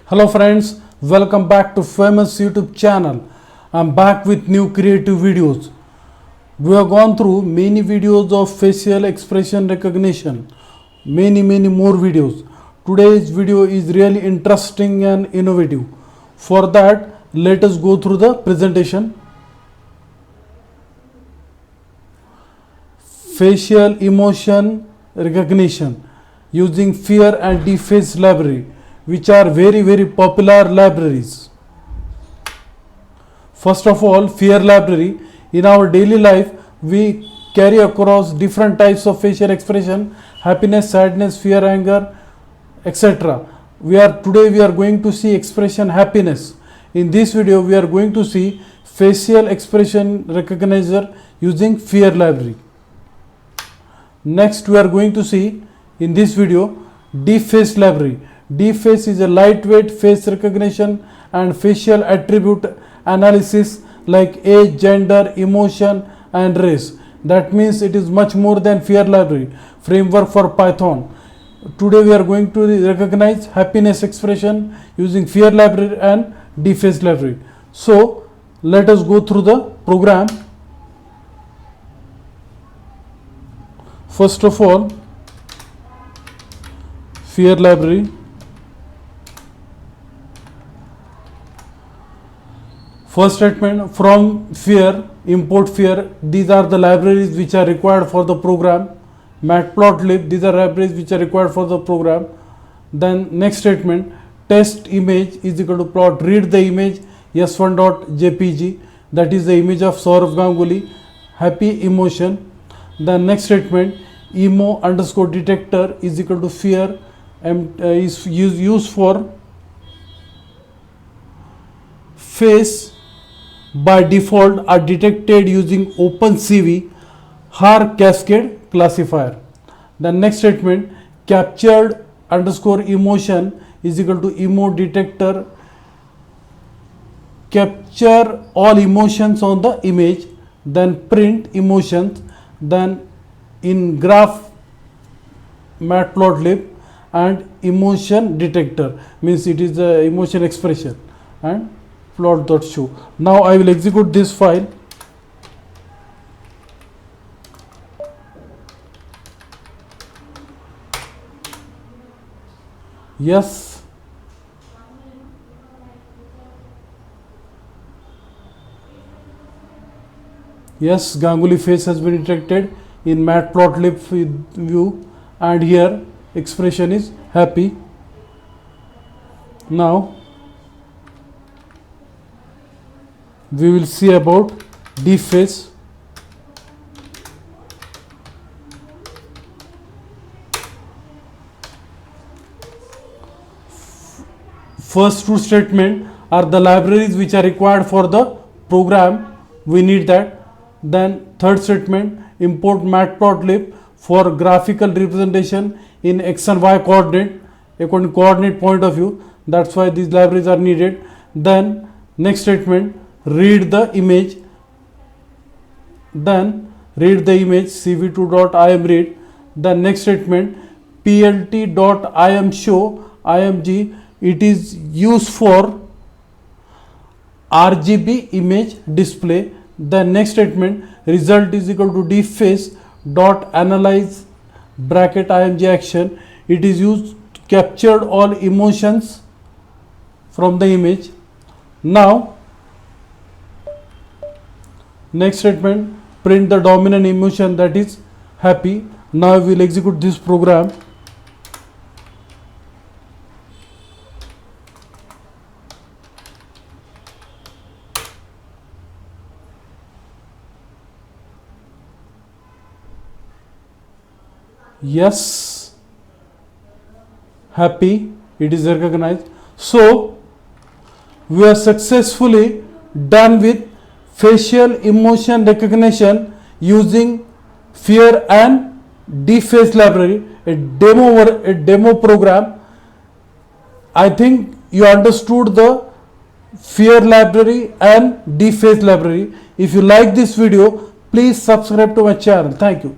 Hello friends, welcome back to famous YouTube channel. I'm back with new creative videos. We have gone through many videos of facial expression recognition, many more videos. Today's video is really interesting and innovative. For that, let us go through the presentation. Facial emotion recognition using FER and DeepFace library, which are very popular libraries. First of all, FER library. In our daily life, we carry across different types of facial expression: happiness, sadness, fear, anger, etc. Today we are going to see expression happiness. In this video, we are going to see facial expression recognizer using FER library. Next, we are going to see in this video DeepFace library. DeepFace is a lightweight face recognition and facial attribute analysis like age, gender, emotion and race. That means it is much more than FER library framework for Python. Today we are going to recognize happiness expression using FER library and DeepFace library. So let us go through the program. First of all, FER library. First statement, from FER, import FER. These are the libraries which are required for the program. Matplotlib, these are libraries which are required for the program. Then next statement, test image is equal to plot, read the image s1.jpg, that is the image of Saurav Ganguly, happy emotion. Then next statement, emo underscore detector is equal to FER is used for face by default are detected using OpenCV HAR cascade classifier. The next statement, captured underscore emotion is equal to emo detector capture all emotions on the image, then print emotions, then in graph matplotlib and emotion detector means it is the emotion expression and plot.show. Now I will execute this file. Yes, Ganguly face has been detected in matplotlib view and here expression is happy. Now we will see about DeepFace. First two statement are the libraries which are required for the program. We need that. Then third statement, import matplotlib for graphical representation in x and y coordinate, according to coordinate point of view. That's why these libraries are needed. Then next statement, read the image. Then read the image cv2.imread. Then next statement, plt.imshow img. It is used for RGB image display. The next statement, result is equal to DeepFace dot analyze bracket img action. It is used to capture all emotions from the image. Now next statement, print the dominant emotion, that is happy. Now we will execute this program. Yes, happy, it is recognized. So we are successfully done with facial emotion recognition using FER and DeepFace library, a demo program. I think you understood the FER library and DeepFace library. If you like this video, please subscribe to my channel. Thank you.